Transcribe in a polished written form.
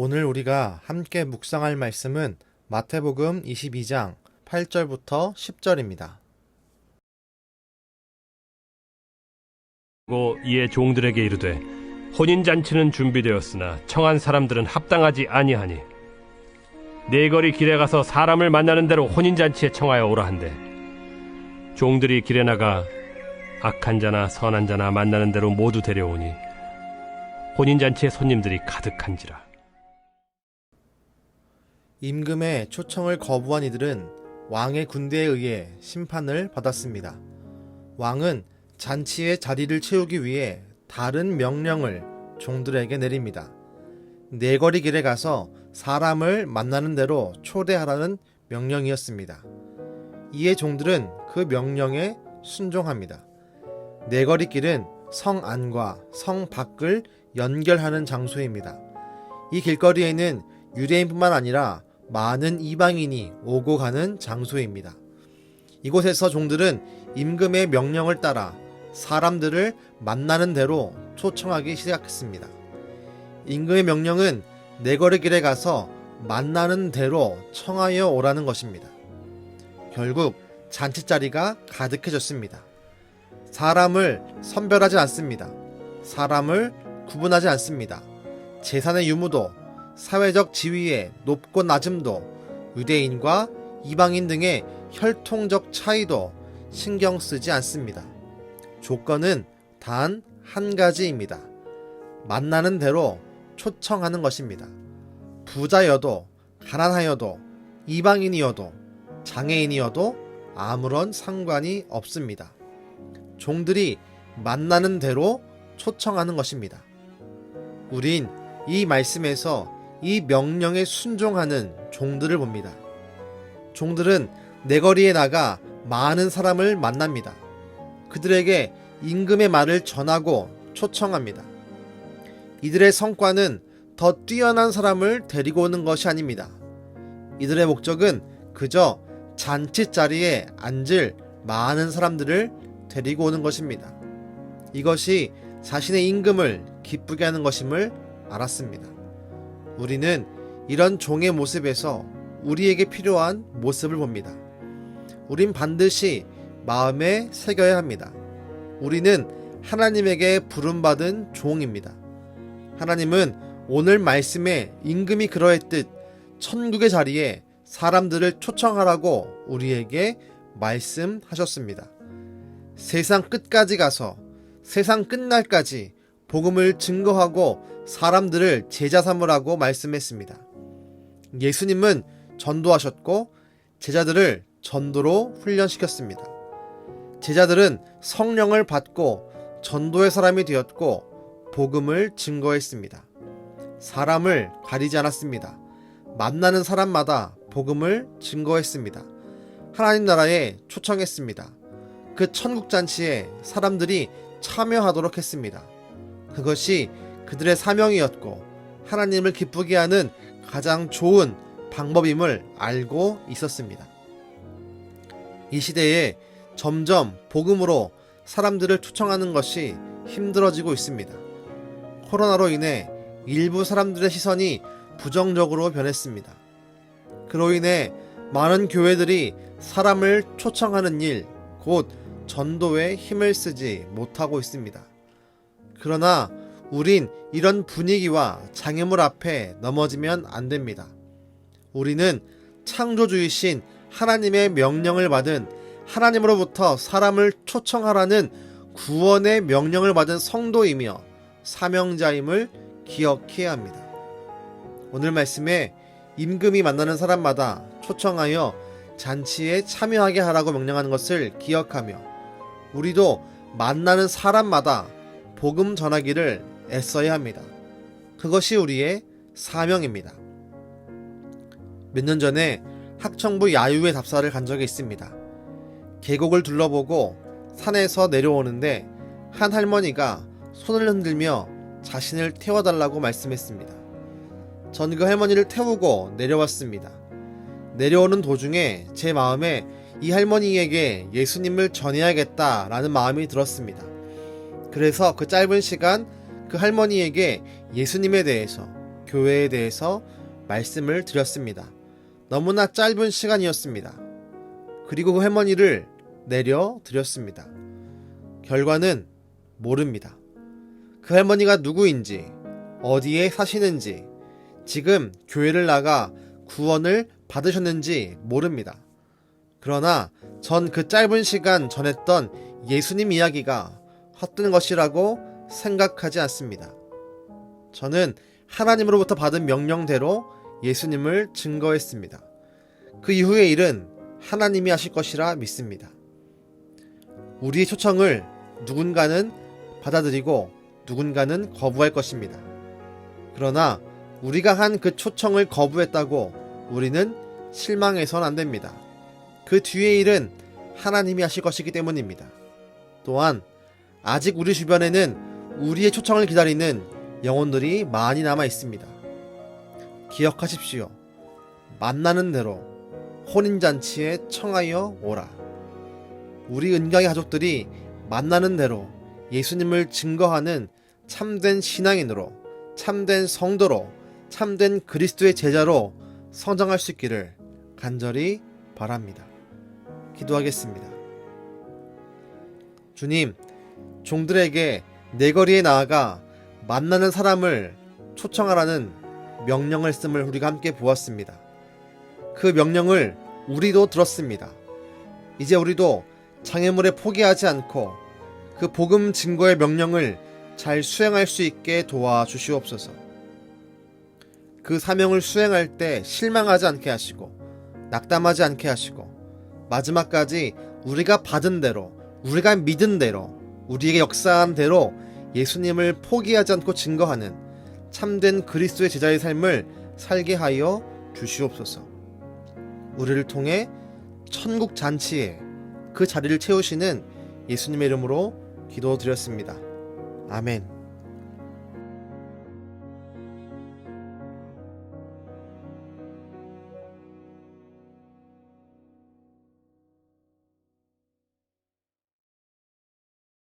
오늘 우리가 함께 묵상할 말씀은 마태복음 22장 8절부터 10절입니다. 고 이에 종들에게 이르되 혼인잔치는 준비되었으나 청한 사람들은 합당하지 아니하니 네거리 길에 가서 사람을 만나는 대로 혼인잔치에 청하여 오라 한대. 종들이 길에 나가 악한 자나 선한 자나 만나는 대로 모두 데려오니 혼인잔치의 손님들이 가득한지라. 임금의 초청을 거부한 이들은 왕의 군대에 의해 심판을 받았습니다. 왕은 잔치의 자리를 채우기 위해 다른 명령을 종들에게 내립니다. 네거리 길에 가서 사람을 만나는 대로 초대하라는 명령이었습니다. 이에 종들은 그 명령에 순종합니다. 네거리 길은 성 안과 성 밖을 연결하는 장소입니다. 이 길거리에는 유대인뿐만 아니라 많은 이방인이 오고 가는 장소입니다. 이곳에서 종들은 임금의 명령을 따라 사람들을 만나는 대로 초청하기 시작했습니다. 임금의 명령은 네거리 길에 가서 만나는 대로 청하여 오라는 것입니다. 결국 잔치자리가 가득해졌습니다. 사람을 선별하지 않습니다. 사람을 구분하지 않습니다. 재산의 유무도, 사회적 지위의 높고 낮음도, 유대인과 이방인 등의 혈통적 차이도 신경 쓰지 않습니다. 조건은 단 한 가지입니다. 만나는 대로 초청하는 것입니다. 부자여도 가난하여도 이방인이어도 장애인이어도 아무런 상관이 없습니다. 종들이 만나는 대로 초청하는 것입니다. 우린 이 말씀에서 이 명령에 순종하는 종들을 봅니다. 종들은 네거리에 나가 많은 사람을 만납니다. 그들에게 임금의 말을 전하고 초청합니다. 이들의 성과는 더 뛰어난 사람을 데리고 오는 것이 아닙니다. 이들의 목적은 그저 잔치자리에 앉을 많은 사람들을 데리고 오는 것입니다. 이것이 자신의 임금을 기쁘게 하는 것임을 알았습니다. 우리는 이런 종의 모습에서 우리에게 필요한 모습을 봅니다. 우린 반드시 마음에 새겨야 합니다. 우리는 하나님에게 부름받은 종입니다. 하나님은 오늘 말씀에 임금이 그러했듯 천국의 자리에 사람들을 초청하라고 우리에게 말씀하셨습니다. 세상 끝까지 가서 세상 끝날까지 복음을 증거하고 사람들을 제자 삼으라고 말씀했습니다. 예수님은 전도하셨고 제자들을 전도로 훈련시켰습니다. 제자들은 성령을 받고 전도의 사람이 되었고 복음을 증거했습니다. 사람을 가리지 않았습니다. 만나는 사람마다 복음을 증거했습니다. 하나님 나라에 초청했습니다. 그 천국잔치에 사람들이 참여하도록 했습니다. 그것이 그들의 사명이었고 하나님을 기쁘게 하는 가장 좋은 방법임을 알고 있었습니다. 이 시대에 점점 복음으로 사람들을 초청하는 것이 힘들어지고 있습니다. 코로나로 인해 일부 사람들의 시선이 부정적으로 변했습니다. 그로 인해 많은 교회들이 사람을 초청하는 일, 곧 전도에 힘을 쓰지 못하고 있습니다. 그러나 우린 이런 분위기와 장애물 앞에 넘어지면 안 됩니다. 우리는 창조주이신 하나님의 명령을 받은 하나님으로부터 사람을 초청하라는 구원의 명령을 받은 성도이며 사명자임을 기억해야 합니다. 오늘 말씀에 임금이 만나는 사람마다 초청하여 잔치에 참여하게 하라고 명령하는 것을 기억하며 우리도 만나는 사람마다 복음 전하기를 애써야 합니다. 그것이 우리의 사명입니다. 몇 년 전에 학청부 야유회 답사를 간 적이 있습니다. 계곡을 둘러보고 산에서 내려오는데 한 할머니가 손을 흔들며 자신을 태워달라고 말씀했습니다. 전 그 할머니를 태우고 내려왔습니다. 내려오는 도중에 제 마음에 이 할머니에게 예수님을 전해야겠다라는 마음이 들었습니다. 그래서 그 짧은 시간 그 할머니에게 예수님에 대해서 교회에 대해서 말씀을 드렸습니다. 너무나 짧은 시간이었습니다. 그리고 그 할머니를 내려드렸습니다. 결과는 모릅니다. 그 할머니가 누구인지, 어디에 사시는지, 지금 교회를 나가 구원을 받으셨는지 모릅니다. 그러나 전 그 짧은 시간 전했던 예수님 이야기가 헛된 것이라고 생각하지 않습니다. 저는 하나님으로부터 받은 명령대로 예수님을 증거했습니다. 그 이후의 일은 하나님이 하실 것이라 믿습니다. 우리의 초청을 누군가는 받아들이고 누군가는 거부할 것입니다. 그러나 우리가 한 그 초청을 거부했다고 우리는 실망해서는 안 됩니다. 그 뒤의 일은 하나님이 하실 것이기 때문입니다. 또한 아직 우리 주변에는 우리의 초청을 기다리는 영혼들이 많이 남아 있습니다. 기억하십시오. 만나는 대로 혼인잔치에 청하여 오라. 우리 은강의 가족들이 만나는 대로 예수님을 증거하는 참된 신앙인으로, 참된 성도로, 참된 그리스도의 제자로 성장할 수 있기를 간절히 바랍니다. 기도하겠습니다. 주님, 종들에게 내거리에 나아가 만나는 사람을 초청하라는 명령을 했음을 우리가 함께 보았습니다. 그 명령을 우리도 들었습니다. 이제 우리도 장애물에 포기하지 않고 그 복음 증거의 명령을 잘 수행할 수 있게 도와주시옵소서. 그 사명을 수행할 때 실망하지 않게 하시고 낙담하지 않게 하시고 마지막까지 우리가 받은 대로, 우리가 믿은 대로, 우리에게 역사한 대로 예수님을 포기하지 않고 증거하는 참된 그리스도의 제자의 삶을 살게 하여 주시옵소서. 우리를 통해 천국 잔치에 그 자리를 채우시는 예수님의 이름으로 기도드렸습니다. 아멘.